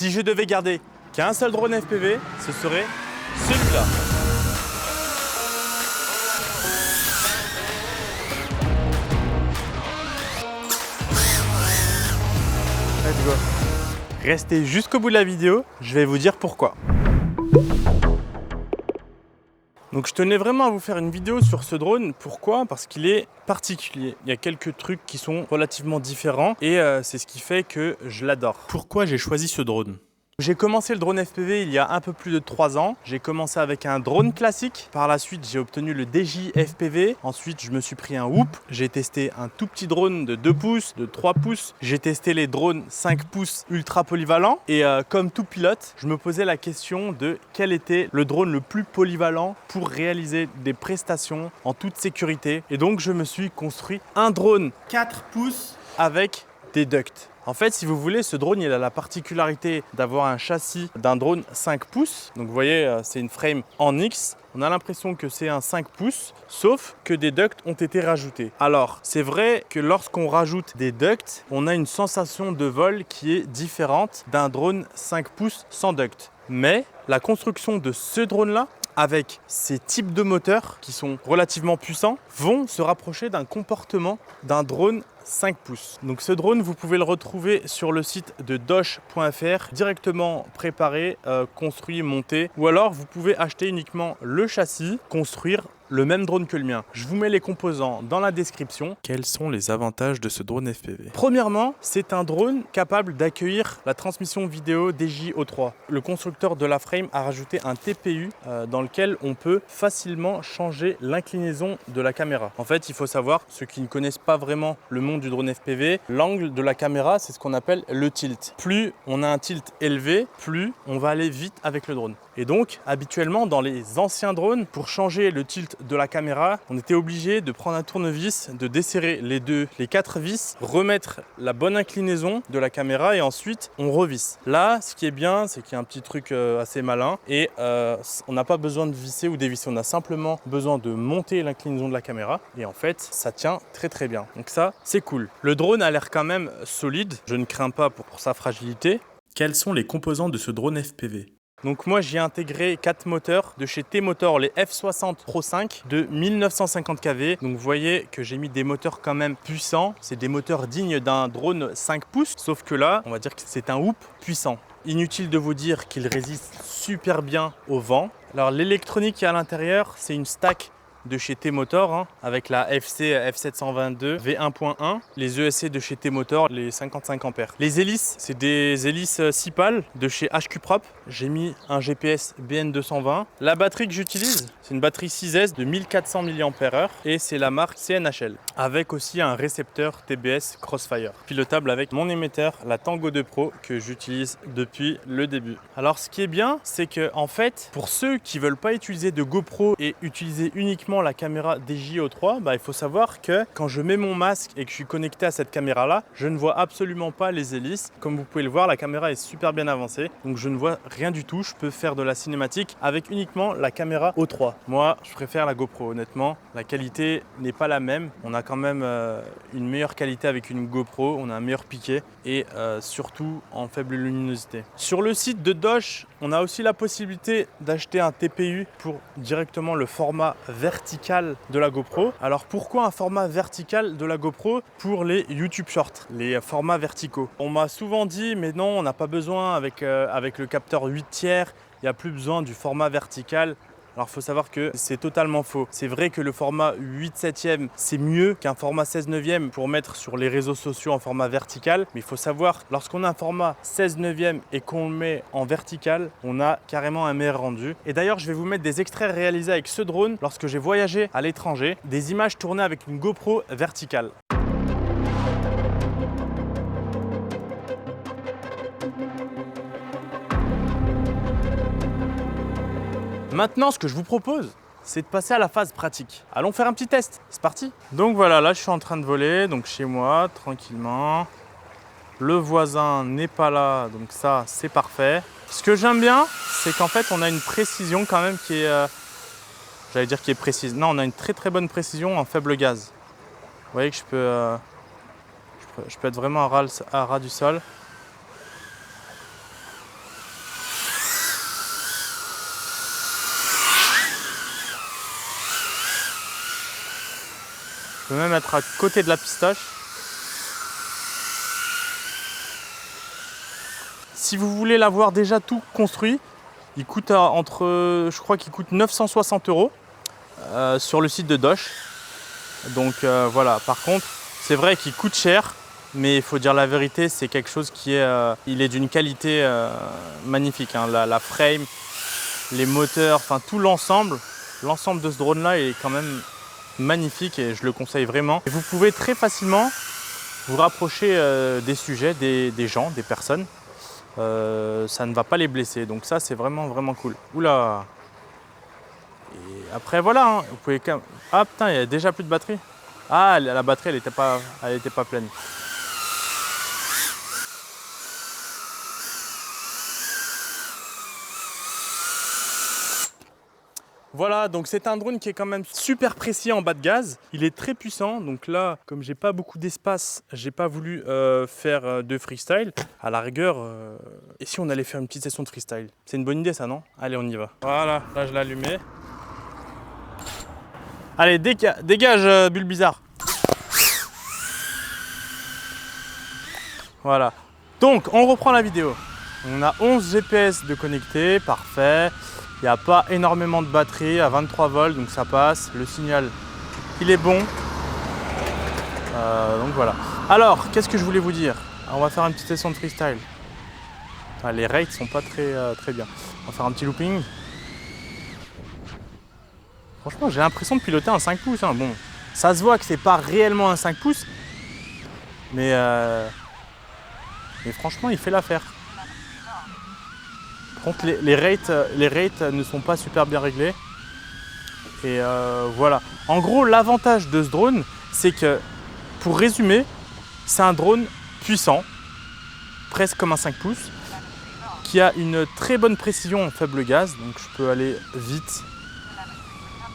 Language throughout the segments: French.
Si je devais garder qu'un seul drone FPV, ce serait celui-là. Let's go. Restez jusqu'au bout de la vidéo, je vais vous dire pourquoi. Donc je tenais vraiment à vous faire une vidéo sur ce drone. Pourquoi? Parce qu'il est particulier. Il y a quelques trucs qui sont relativement différents et c'est ce qui fait que je l'adore. Pourquoi j'ai choisi ce drone? J'ai commencé le drone FPV il y a un peu plus de 3 ans. J'ai commencé avec un drone classique. Par la suite, j'ai obtenu le DJI FPV. Ensuite, je me suis pris un Whoop. J'ai testé un tout petit drone de 2 pouces, de 3 pouces. J'ai testé les drones 5 pouces ultra polyvalents. Et comme tout pilote, je me posais la question de quel était le drone le plus polyvalent pour réaliser des prestations en toute sécurité. Et donc, je me suis construit un drone 4 pouces avec des ducts. En fait, si vous voulez, ce drone, il a la particularité d'avoir un châssis d'un drone 5 pouces. Donc vous voyez, c'est une frame en X. On a l'impression que c'est un 5 pouces, sauf que des ducts ont été rajoutés. Alors, c'est vrai que lorsqu'on rajoute des ducts, on a une sensation de vol qui est différente d'un drone 5 pouces sans ducts. Mais la construction de ce drone-là, avec ces types de moteurs qui sont relativement puissants, vont se rapprocher d'un comportement d'un drone 5 pouces. Donc ce drone, vous pouvez le retrouver sur le site de dosh.fr, directement préparé, construit, monté. Ou alors vous pouvez acheter uniquement le châssis, construire le même drone que le mien. Je vous mets les composants dans la description. Quels sont les avantages de ce drone FPV? Premièrement, c'est un drone capable d'accueillir la transmission vidéo DJI O3. Le constructeur de la frame a rajouté un TPU dans lequel on peut facilement changer l'inclinaison de la caméra. En fait, il faut savoir, ceux qui ne connaissent pas vraiment le monde du drone FPV, l'angle de la caméra, c'est ce qu'on appelle le tilt. Plus on a un tilt élevé, plus on va aller vite avec le drone. Et donc, habituellement, dans les anciens drones, pour changer le tilt de la caméra, on était obligé de prendre un tournevis, de desserrer les 4 vis, remettre la bonne inclinaison de la caméra et ensuite on revisse. Là, ce qui est bien, c'est qu'il y a un petit truc assez malin et on n'a pas besoin de visser ou dévisser. On a simplement besoin de monter l'inclinaison de la caméra et en fait, ça tient très très bien. Donc ça, c'est cool. Le drone a l'air quand même solide. Je ne crains pas pour sa fragilité. Quels sont les composants de ce drone FPV? Donc moi j'ai intégré 4 moteurs de chez T-Motor, les F60 Pro 5 de 1950 kV. Donc vous voyez que j'ai mis des moteurs quand même puissants. C'est des moteurs dignes d'un drone 5 pouces. Sauf que là, on va dire que c'est un Whoop puissant. Inutile de vous dire qu'il résiste super bien au vent. Alors l'électronique qui est à l'intérieur, c'est une stack de chez T-Motor avec la FC F722 V1.1, les ESC de chez T-Motor, les 55 ampères. Les hélices, c'est des hélices 6 pales de chez HQ-Prop. J'ai mis un GPS BN220. La batterie que j'utilise, c'est une batterie 6S de 1400 mAh et c'est la marque CNHL avec aussi un récepteur TBS Crossfire, pilotable avec mon émetteur, la Tango 2 Pro que j'utilise depuis le début. Alors ce qui est bien, c'est que en fait, pour ceux qui veulent pas utiliser de GoPro et utiliser uniquement la caméra DJI O3, il faut savoir que quand je mets mon masque et que je suis connecté à cette caméra là, je ne vois absolument pas les hélices. Comme vous pouvez le voir, la caméra est super bien avancée, donc je ne vois rien du tout. Je peux faire de la cinématique avec uniquement la caméra O3. Moi, je préfère la GoPro, honnêtement. La qualité n'est pas la même. On a quand même une meilleure qualité avec une GoPro, on a un meilleur piqué et surtout en faible luminosité. Sur le site de Dosh, on a aussi la possibilité d'acheter un TPU pour directement le format vertical de la GoPro. Alors pourquoi un format vertical de la GoPro pour les YouTube Shorts, les formats verticaux? On m'a souvent dit mais non, on n'a pas besoin avec le capteur 8 tiers, il n'y a plus besoin du format vertical. Alors il faut savoir que c'est totalement faux. C'est vrai que le format 8/7e c'est mieux qu'un format 16/9e pour mettre sur les réseaux sociaux en format vertical. Mais il faut savoir, lorsqu'on a un format 16/9e et qu'on le met en vertical, on a carrément un meilleur rendu. Et d'ailleurs, je vais vous mettre des extraits réalisés avec ce drone lorsque j'ai voyagé à l'étranger, des images tournées avec une GoPro verticale. Maintenant, ce que je vous propose, c'est de passer à la phase pratique. Allons faire un petit test, c'est parti. Donc voilà, là je suis en train de voler, donc chez moi, tranquillement. Le voisin n'est pas là, donc ça c'est parfait. Ce que j'aime bien, c'est qu'en fait on a une précision quand même qui est, j'allais dire qui est précise. Non, on a une très très bonne précision en faible gaz. Vous voyez que je peux être vraiment à ras du sol. peux même être à côté de la pistache. Si vous voulez l'avoir déjà tout construit, il coûte je crois qu'il coûte 960 € sur le site de Doche. Donc voilà, par contre, c'est vrai qu'il coûte cher, mais il faut dire la vérité, c'est quelque chose qui est, il est d'une qualité magnifique. Hein. La frame, les moteurs, enfin tout l'ensemble de ce drone-là est quand même magnifique et je le conseille vraiment. Et vous pouvez très facilement vous rapprocher des sujets, des gens, des personnes. Ça ne va pas les blesser, donc ça c'est vraiment cool. Oula! Et après voilà, hein, vous pouvez quand même... Ah putain, il y a déjà plus de batterie. Ah, la batterie elle était pas pleine. Voilà, donc c'est un drone qui est quand même super précis en bas de gaz. Il est très puissant, donc là, comme j'ai pas beaucoup d'espace, j'ai pas voulu faire de freestyle. À la rigueur, et si on allait faire une petite session de freestyle? C'est une bonne idée ça, non? Allez, on y va. Voilà, là je l'ai allumé. Allez, dégage, bulle bizarre. Voilà. Donc, on reprend la vidéo. On a 11 GPS de connectés, parfait. Il n'y a pas énormément de batterie à 23 volts, donc ça passe. Le signal, il est bon. Donc voilà. Alors, qu'est-ce que je voulais vous dire? On va faire une petite session de freestyle. Les rates sont pas très bien. On va faire un petit looping. Franchement, j'ai l'impression de piloter un 5 pouces. Hein. Bon, ça se voit que c'est pas réellement un 5 pouces, mais franchement, il fait l'affaire. Par contre, les rates ne sont pas super bien réglés. Et voilà. En gros, l'avantage de ce drone, c'est que, pour résumer, c'est un drone puissant, presque comme un 5 pouces, qui a une très bonne précision en faible gaz. Donc je peux aller vite.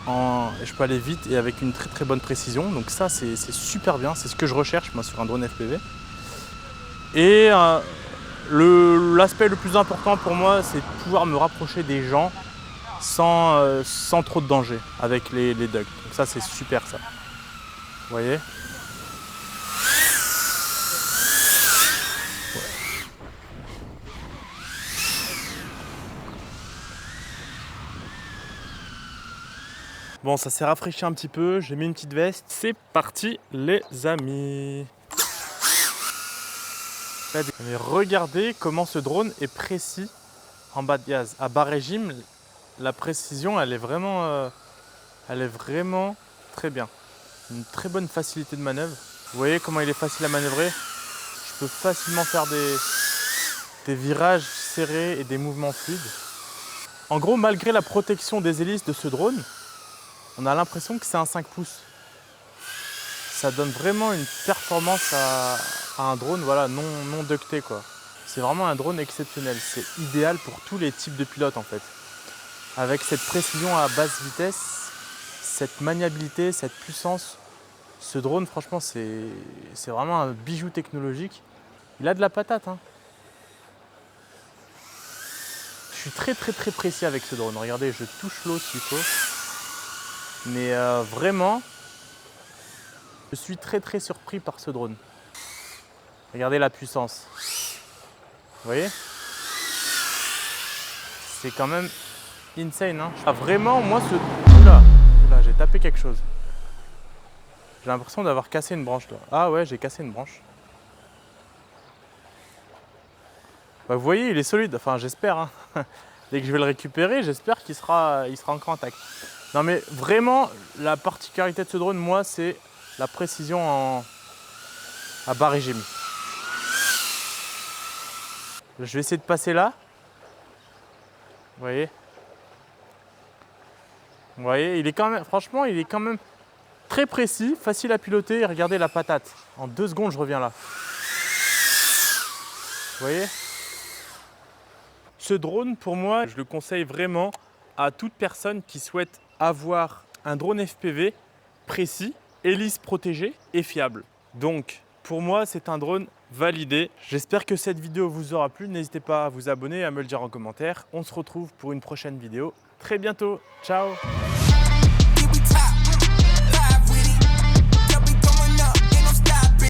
Je peux aller vite et avec une très bonne précision. Donc ça, c'est super bien. C'est ce que je recherche, moi, sur un drone FPV. Et l'aspect le plus important pour moi, c'est de pouvoir me rapprocher des gens sans trop de danger avec les ducks. Donc ça, c'est super ça. Vous voyez? Bon, ça s'est rafraîchi un petit peu, j'ai mis une petite veste. C'est parti les amis. Mais regardez comment ce drone est précis en bas de gaz. À bas régime, la précision elle est vraiment très bien. Une très bonne facilité de manœuvre. Vous voyez comment il est facile à manœuvrer? Je peux facilement faire des virages serrés et des mouvements fluides. En gros, malgré la protection des hélices de ce drone, on a l'impression que c'est un 5 pouces. Ça donne vraiment une performance à un drone voilà, non ducté, quoi. C'est vraiment un drone exceptionnel. C'est idéal pour tous les types de pilotes en fait. Avec cette précision à basse vitesse, cette maniabilité, cette puissance, ce drone franchement c'est vraiment un bijou technologique. Il a de la patate. Hein. Je suis très précis avec ce drone. Regardez, je touche l'eau s'il faut. Mais vraiment, je suis très surpris par ce drone. Regardez la puissance. Vous voyez? C'est quand même insane. Hein. Ah, vraiment, moi, Oula, j'ai tapé quelque chose. J'ai l'impression d'avoir cassé une branche là. Ah ouais, j'ai cassé une branche. Bah, vous voyez, il est solide. Enfin, j'espère. Hein. Dès que je vais le récupérer, j'espère qu'il sera encore intact. Non mais vraiment, la particularité de ce drone, moi, c'est la précision à bas régime. Je vais essayer de passer là. Vous voyez, il est quand même, franchement, il est quand même très précis, facile à piloter. Regardez la patate. En 2 secondes, je reviens là. Vous voyez? Ce drone, pour moi, je le conseille vraiment à toute personne qui souhaite avoir un drone FPV précis, hélice protégée et fiable. Donc, pour moi, c'est un drone validé. J'espère que cette vidéo vous aura plu. N'hésitez pas à vous abonner et à me le dire en commentaire. On se retrouve pour une prochaine vidéo très bientôt. Ciao!